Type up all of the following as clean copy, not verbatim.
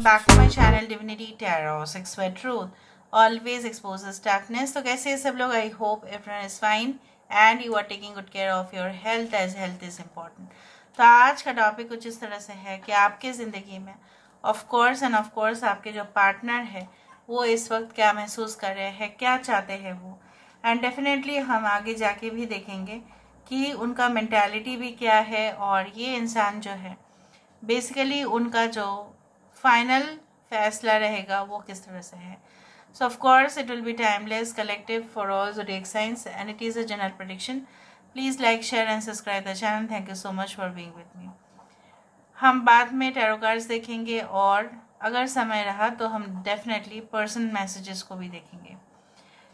back to my channel Divinity Tarot 6 Word Truth always exposes darkness। तो कैसे हैं सब लोग? I hope everyone is fine and you are taking good care of your health as health is important. तो आज का topic कुछ इस तरह से है कि आपके ज़िंदगी में ऑफ कोर्स आपके जो पार्टनर है वो इस वक्त क्या महसूस कर रहे हैं, क्या चाहते हैं वो, एंड डेफिनेटली हम आगे जाके भी देखेंगे कि उनका मेंटालिटी भी क्या है और ये इंसान जो है बेसिकली उनका जो फाइनल फैसला रहेगा वो किस तरह से है। सो of course it will be timeless, collective for all zodiac science and it is a general prediction. Please like, share and subscribe the channel. Thank you so much for being with me. हम बाद में tarot cards देखेंगे और अगर समय रहा तो हम डेफिनेटली पर्सन मैसेजेस को भी देखेंगे।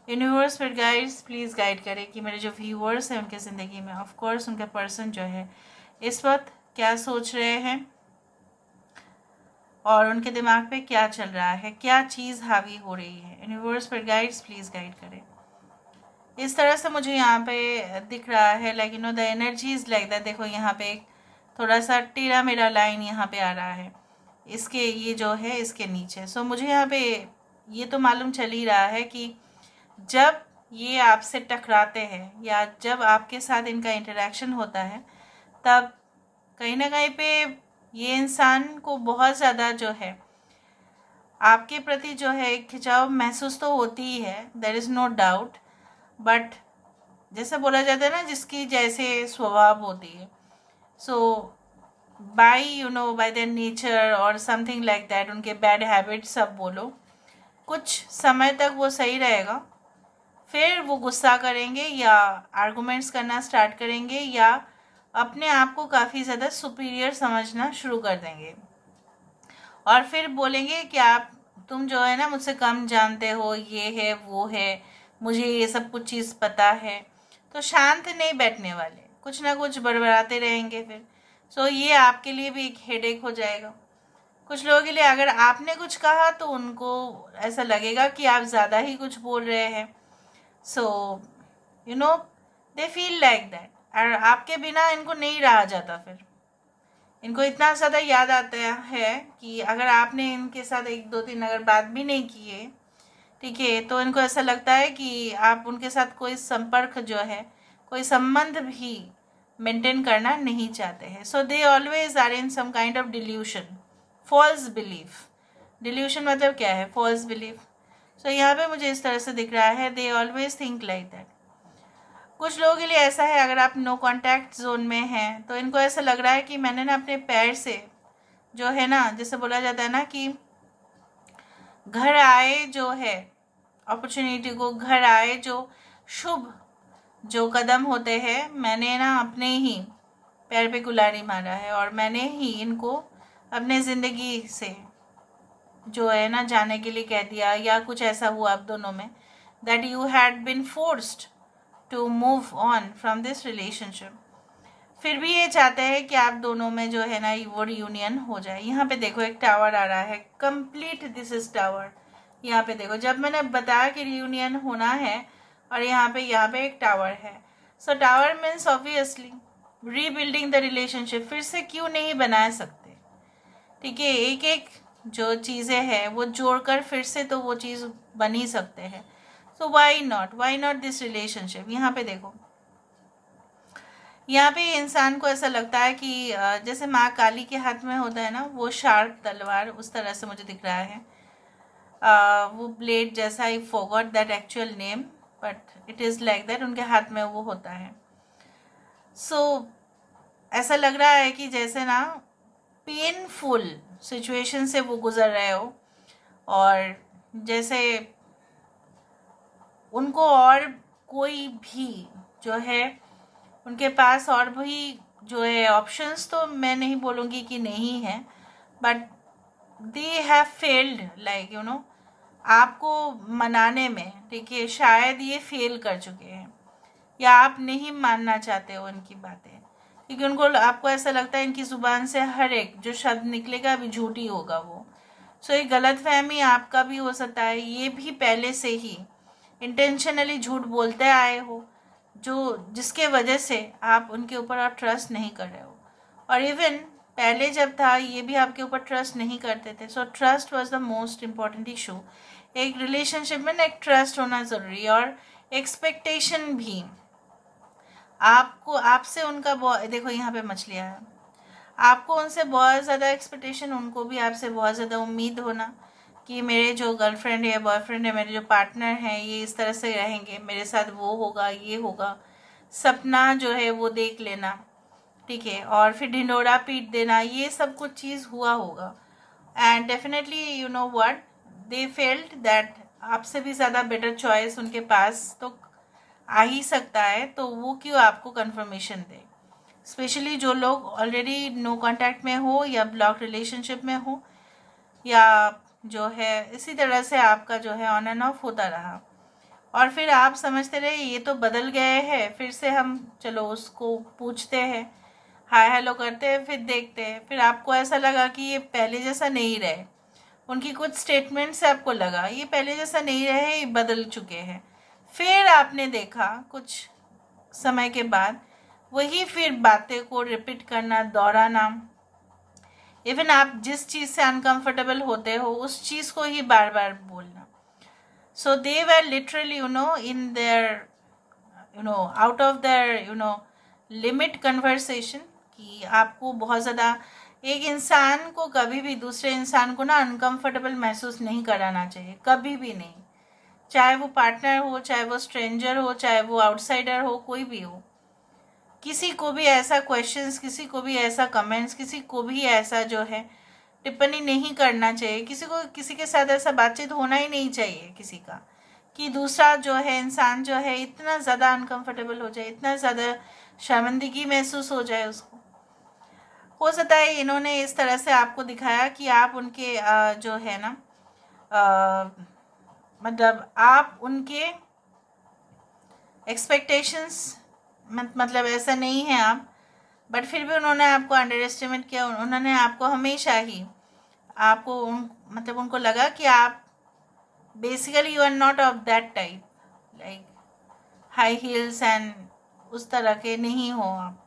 यूनिवर्स फिर गाइड्स प्लीज़ गाइड करें कि मेरे जो व्यूअर्स हैं उनके ज़िंदगी में ऑफ कोर्स उनके पर्सन जो है इस वक्त क्या सोच रहे हैं और उनके दिमाग पे क्या चल रहा है, क्या चीज़ हावी हो रही है। यूनिवर्स पर गाइड्स प्लीज़ गाइड करें। इस तरह से मुझे यहाँ पे दिख रहा है like you know the energy is like that. देखो यहाँ पे एक थोड़ा सा टेढ़ा मेरा लाइन यहाँ पे आ रहा है इसके, ये जो है इसके नीचे। सो मुझे यहाँ पे ये तो मालूम चल ही रहा है कि जब ये आपसे टकराते हैं या जब आपके साथ इनका इंटरेक्शन होता है तब कहीं ना कहीं पे ये इंसान को बहुत ज़्यादा जो है आपके प्रति जो है एक खिंचाव महसूस तो होती ही है, there is no doubt. But जैसे बोला जाता है ना जिसकी जैसे स्वभाव होती है, सो बाय देयर नेचर और समथिंग लाइक दैट, उनके बैड हैबिट्स सब बोलो, कुछ समय तक वो सही रहेगा, फिर वो गुस्सा करेंगे या आर्गुमेंट्स करना स्टार्ट करेंगे या अपने आप को काफ़ी ज़्यादा सुपीरियर समझना शुरू कर देंगे और फिर बोलेंगे कि तुम जो है ना मुझसे कम जानते हो, ये है वो है, मुझे ये सब कुछ चीज़ पता है। तो शांत नहीं बैठने वाले, कुछ ना कुछ बड़बड़ाते रहेंगे फिर। सो ये आपके लिए भी एक हेडेक हो जाएगा। कुछ लोगों के लिए अगर आपने कुछ कहा तो उनको ऐसा लगेगा कि आप ज़्यादा ही कुछ बोल रहे हैं। So you know they feel like that. और आपके बिना इनको नहीं रहा जाता, फिर इनको इतना ज़्यादा याद आता है कि अगर आपने इनके साथ 1 2 3 अगर बात भी नहीं की है, ठीक है, तो इनको ऐसा लगता है कि आप उनके साथ कोई संपर्क जो है, कोई संबंध भी मेंटेन करना नहीं चाहते हैं। So they always are in some kind of delusion, false belief. Delusion मतलब क्या है? False belief. सो यहाँ पे मुझे इस तरह से दिख रहा है, they always think like that. कुछ लोगों के लिए ऐसा है, अगर आप नो कांटेक्ट जोन में हैं तो इनको ऐसा लग रहा है कि मैंने ना अपने पैर से जो है ना, जैसे बोला जाता है ना कि घर आए जो है अपॉर्चुनिटी को, घर आए जो शुभ जो कदम होते हैं, मैंने ना अपने ही पैर पे कुल्हाड़ी मारा है और मैंने ही इनको अपने ज़िंदगी से जो है ना जाने के लिए कह दिया, या कुछ ऐसा हुआ आप दोनों में that you had been forced to move on from this relationship. फिर भी ये चाहते हैं कि आप दोनों में जो है ना वो रियूनियन हो जाए। यहाँ पे देखो एक टावर आ रहा है, कंप्लीट दिस इज टावर। यहाँ पे देखो जब मैंने बताया कि रियूनियन होना है और यहाँ पे एक टावर है। So tower means obviously rebuilding the relationship. फिर से क्यों नहीं बना सकते? ठीक है, एक एक जो चीज़ें हैं वो जोड़कर फिर से तो वो चीज़ बन ही सकते हैं। सो वाई नॉट दिस रिलेशनशिप। यहाँ पे देखो, यहाँ पे इंसान को ऐसा लगता है कि जैसे माँ काली के हाथ में होता है ना वो शार्प तलवार, उस तरह से मुझे दिख रहा है। वो ब्लेड जैसा, I forgot that actual name but it is like that, उनके हाथ में वो होता है। सो ऐसा लग रहा है कि जैसे ना पेनफुल सिचुएशन से वो गुजर रहे हो और जैसे उनको और कोई भी जो है उनके पास और भी जो है ऑप्शंस, तो मैं नहीं बोलूँगी कि नहीं है, but they have failed like you know आपको मनाने में। ठीक है, शायद ये फेल कर चुके हैं या आप नहीं मानना चाहते हो उनकी बातें, क्योंकि उनको आपको ऐसा लगता है इनकी ज़ुबान से हर एक जो शब्द निकलेगा अभी झूठ ही होगा वो। सो ये गलतफहमी आपका भी हो सकता है, ये भी पहले से ही इंटेंशनली झूठ बोलते आए हो जो जिसके वजह से आप उनके ऊपर और ट्रस्ट नहीं कर रहे हो। और इवन पहले जब था ये भी आपके ऊपर ट्रस्ट नहीं करते थे. So trust was the most important issue. एक रिलेशनशिप में ना एक ट्रस्ट होना ज़रूरी है और एक्सपेक्टेशन भी. आपको आपसे उनका देखो यहाँ पे मछलियाँ है. आपको उनसे बहुत ज़्यादा एक्सपेक्टेशन, उनको भी आपसे बहुत ज़्यादा उम्मीद होना कि मेरे जो गर्लफ्रेंड है, बॉयफ्रेंड है, मेरे जो पार्टनर हैं, ये इस तरह से रहेंगे, मेरे साथ वो होगा, ये होगा. सपना जो है वो देख लेना, ठीक है, और फिर ढिंडोरा पीट देना, ये सब कुछ चीज़ हुआ होगा. And definitely you know what, they felt that आपसे भी ज़्यादा बेटर चॉइस उनके पास तो आ ही सकता है, तो वो क्यों आपको कंफर्मेशन दे. स्पेशली जो लोग ऑलरेडी नो कांटेक्ट में हो या ब्लॉक रिलेशनशिप में हो, या जो है इसी तरह से आपका जो है ऑन एंड ऑफ होता रहा, और फिर आप समझते रहे ये तो बदल गए हैं, फिर से हम चलो उसको पूछते हैं, हाय हेलो करते हैं, फिर देखते हैं, फिर आपको ऐसा लगा कि ये पहले जैसा नहीं रहे. उनकी कुछ स्टेटमेंट से आपको लगा ये पहले जैसा नहीं रहे, ये बदल चुके हैं. फिर आपने देखा कुछ समय के बाद वही फिर बातें को रिपीट करना, दोहराना. इवन आप जिस चीज़ से अनकंफर्टेबल होते हो उस चीज़ को ही बार बार बोलना. So they were literally in their out of their limit conversation. कि आपको बहुत ज़्यादा एक इंसान को कभी भी दूसरे इंसान को ना अनकंफर्टेबल महसूस नहीं कराना चाहिए, कभी भी नहीं. चाहे वो पार्टनर हो, चाहे वो स्ट्रेंजर हो, चाहे वो आउटसाइडर हो, कोई भी हो. किसी को भी ऐसा क्वेश्चंस, किसी को भी ऐसा कमेंट्स, किसी को भी ऐसा जो है टिप्पणी नहीं करना चाहिए. किसी को किसी के साथ ऐसा बातचीत होना ही नहीं चाहिए किसी का, कि दूसरा जो है इंसान जो है इतना ज़्यादा अनकंफर्टेबल हो जाए, इतना ज़्यादा शर्मिंदगी महसूस हो जाए उसको. हो सकता है इन्होंने इस तरह से आपको दिखाया कि आप उनके जो है ना मतलब आप उनके एक्सपेक्टेशंस मतलब ऐसा नहीं है आप, बट फिर भी उन्होंने आपको अंडर एस्टिमेट किया. उन्होंने आपको हमेशा ही आपको मतलब उनको लगा कि आप basically you are not of that type, like high heels and उस तरह के नहीं हो आप.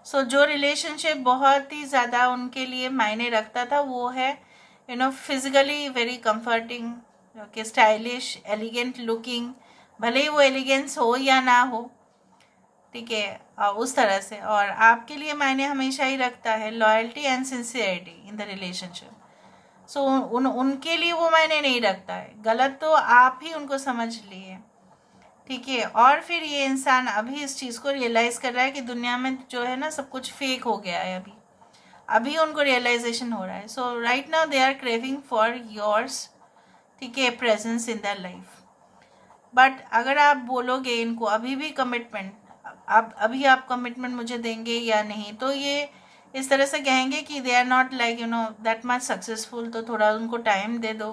सो जो रिलेशनशिप बहुत ही ज़्यादा उनके लिए मायने रखता था वो है physically very comforting, okay, stylish, elegant looking, भले ही वो एलिगेंस हो या ना हो, ठीक है, उस तरह से. और आपके लिए मायने हमेशा ही रखता है loyalty and sincerity in the relationship. So उनके लिए वो मायने नहीं रखता है. गलत तो आप ही उनको समझ लिए, ठीक है. और फिर ये इंसान अभी इस चीज़ को रियलाइज़ कर रहा है कि दुनिया में जो है ना सब कुछ फेक हो गया है. अभी उनको रियलाइजेशन हो रहा है. So right now they are craving for yours, ठीक है, presence in the life. But अगर आप बोलोगे इनको अभी भी कमिटमेंट, अभी आप कमिटमेंट मुझे देंगे या नहीं, तो ये इस तरह से कहेंगे कि they are not like that much successful, तो थोड़ा उनको टाइम दे दो,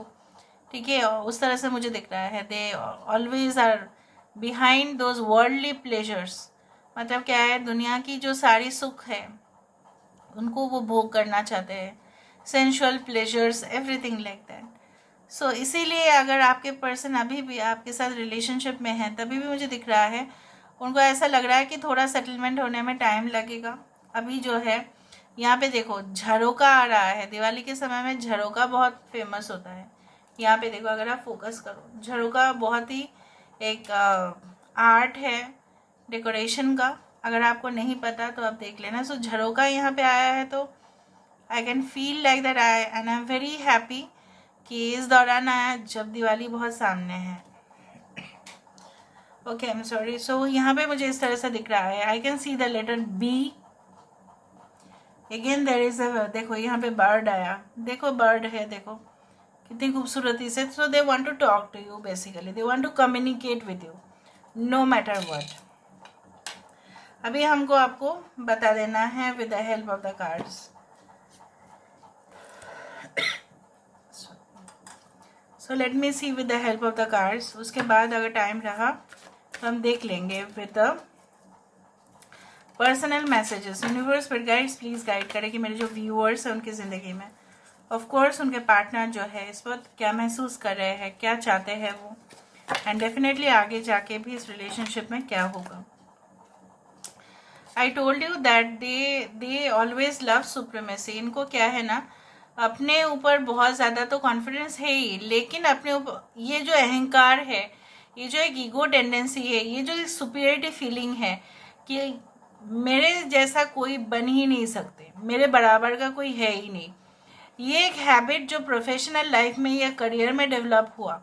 ठीक है. उस तरह से मुझे दिख रहा है they always are behind those worldly pleasures. मतलब क्या है, दुनिया की जो सारी सुख है उनको वो भोग करना चाहते हैं, sensual pleasures, everything like that. So इसीलिए अगर आपके पर्सन अभी भी आपके साथ रिलेशनशिप में है तभी भी मुझे दिख रहा है उनको ऐसा लग रहा है कि थोड़ा सेटलमेंट होने में टाइम लगेगा. अभी जो है यहाँ पे देखो झरोका आ रहा है. दिवाली के समय में झरोका बहुत फेमस होता है. यहाँ पे देखो अगर आप फोकस करो, झरोका बहुत ही एक आर्ट है डेकोरेशन का. अगर आपको नहीं पता तो आप देख लेना. सो झरोका यहाँ पे आया है तो I can feel like that and I am very happy कि इस दौरान आया जब दिवाली बहुत सामने है. Okay, I am sorry. So यहाँ पे मुझे इस तरह से दिख रहा है. I can see the letter B. Again there is a, देखो यहाँ पे बर्ड आया, देखो बर्ड है, देखो कितनी खूबसूरती से. So they want to talk to you, basically they want to communicate with you no matter what. अभी हमको आपको बता देना है with the help of the cards. So let me see with the help of the cards. उसके बाद अगर time रहा तो हम देख लेंगे with the personal messages. Universe पर गाइड्स प्लीज़ गाइड करें कि मेरे जो व्यूअर्स हैं उनकी ज़िंदगी में ऑफ कोर्स उनके पार्टनर जो है इस वक्त क्या महसूस कर रहे हैं, क्या चाहते हैं वो, एंड डेफिनेटली आगे जाके भी इस रिलेशनशिप में क्या होगा. I told you that they always love supremacy. इनको क्या है ना, अपने ऊपर बहुत ज़्यादा तो कॉन्फिडेंस है ही, लेकिन अपने ऊपर ये जो अहंकार है, ये जो एक ईगो टेंडेंसी है, ये जो एक सुपीरियरिटी फीलिंग है कि मेरे जैसा कोई बन ही नहीं सकते, मेरे बराबर का कोई है ही नहीं, ये एक हैबिट जो प्रोफेशनल लाइफ में या करियर में डेवलप हुआ,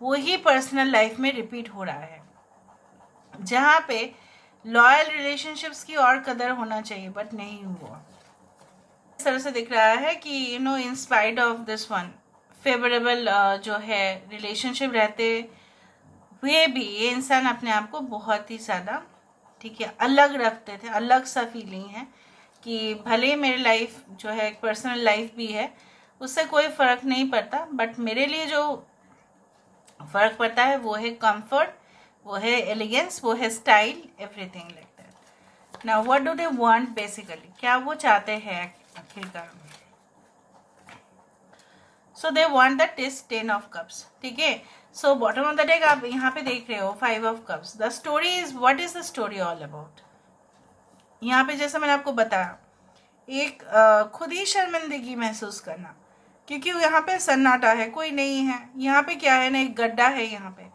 वो ही पर्सनल लाइफ में रिपीट हो रहा है, जहाँ पे लॉयल रिलेशनशिप्स की और कदर होना चाहिए बट नहीं हुआ। इस तरह से दिख रहा है कि in spite of this one favourable जो है रिलेशनशिप रहते हुए भी ये इंसान अपने आप को बहुत ही ज़्यादा ठीक है अलग रखते थे, अलग सा फीलिंग है कि भले मेरी लाइफ जो है एक पर्सनल लाइफ भी है, उससे कोई फ़र्क नहीं पड़ता, बट मेरे लिए जो फ़र्क पड़ता है वो है कंफर्ट, वो है एलिगेंस, वो है style, everything like that. Now what do they want basically, क्या वो चाहते हैं आखिरकार? So they want the test 10 of cups, ठीक है। So bottom of the deck आप यहाँ पे देख रहे हो 5 of cups. The story is, what is the story all about? यहाँ पे जैसे मैंने आपको बताया, एक खुद ही शर्मिंदगी महसूस करना, क्योंकि यहाँ पे सन्नाटा है, कोई नहीं है। यहाँ पे क्या है ना, एक गड्ढा है यहाँ पे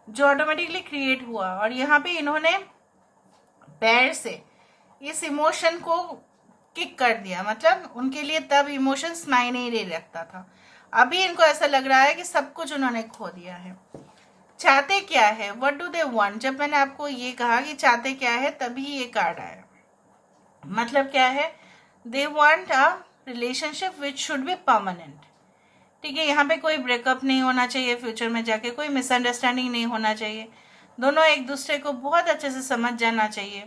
जो ऑटोमेटिकली क्रिएट हुआ, और यहाँ पे इन्होंने पैर से इस इमोशन को किक कर दिया। मतलब उनके लिए तब इमोशंस मायने नहीं रखता था, अभी इनको ऐसा लग रहा है कि सब कुछ उन्होंने खो दिया है। चाहते क्या है, व्हाट डू दे वांट? जब मैंने आपको ये कहा कि चाहते क्या है, तभी ये कार्ड आया। मतलब क्या है, they want a relationship which should be permanent, ठीक है। यहाँ पे कोई ब्रेकअप नहीं होना चाहिए, फ्यूचर में जाके कोई मिसअंडरस्टैंडिंग नहीं होना चाहिए, दोनों एक दूसरे को बहुत अच्छे से समझ जाना चाहिए,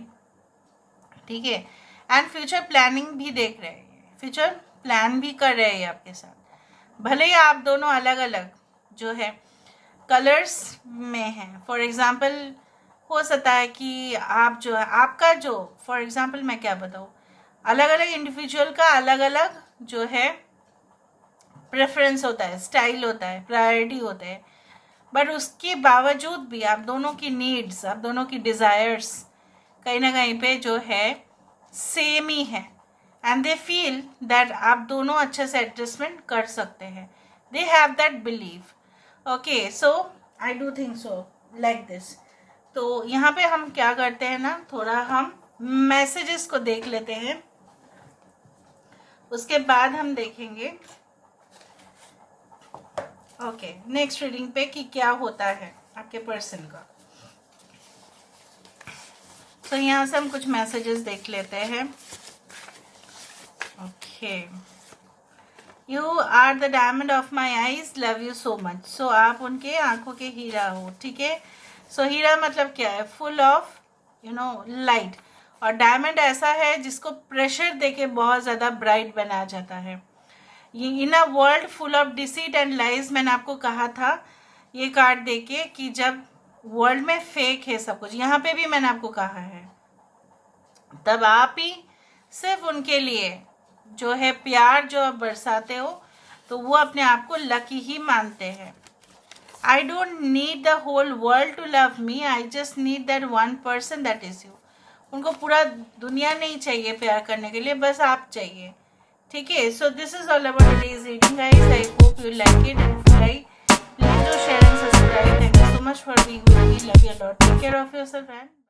ठीक है। एंड फ्यूचर प्लानिंग भी देख रहे हैं, फ्यूचर प्लान भी कर रहे हैं आपके साथ। भले ही आप दोनों अलग अलग जो है कलर्स में हैं। फॉर एग्जांपल हो सकता है कि आप जो है आपका जो फॉर एग्जांपल मैं क्या बताऊँ, अलग अलग इंडिविजुअल का अलग अलग जो है प्रेफरेंस होता है, स्टाइल होता है, प्रायोरिटी होते हैं, बट उसके बावजूद भी आप दोनों की नीड्स, आप दोनों की डिज़ायर्स कहीं ना कहीं पे जो है सेम ही है। एंड दे फील दैट आप दोनों अच्छे से एडजस्टमेंट कर सकते हैं, they have that believe. Okay, so I do think so like this. तो यहाँ पे हम क्या करते हैं ना, थोड़ा हम मैसेजेस को देख लेते हैं, उसके बाद हम देखेंगे ओके नेक्स्ट रीडिंग पे कि क्या होता है आपके पर्सन का। तो यहाँ से हम कुछ मैसेजेस देख लेते हैं। Okay, you are the diamond of my eyes, love you so much. So आप उनके आंखों के हीरा हो, ठीक है। सो हीरा मतलब क्या है, फुल ऑफ लाइट, और डायमंड ऐसा है जिसको प्रेशर देके बहुत ज़्यादा ब्राइट बनाया जाता है। ये in a world full of deceit and lies, मैंने आपको कहा था ये कार्ड देके कि जब वर्ल्ड में फेक है सब कुछ, यहाँ पे भी मैंने आपको कहा है, तब आप ही सिर्फ उनके लिए जो है प्यार जो आप बरसाते हो, तो वो अपने आप को लकी ही मानते हैं। I don't need the whole world to love me, I just need that one person that is you. उनको पूरा दुनिया नहीं चाहिए प्यार करने के लिए, बस आप चाहिए, ठीक है। So this is all about today's reading guys, I hope you like it, and please do share and subscribe. Thank you so much for being with me. Love you a lot. Take care of yourself and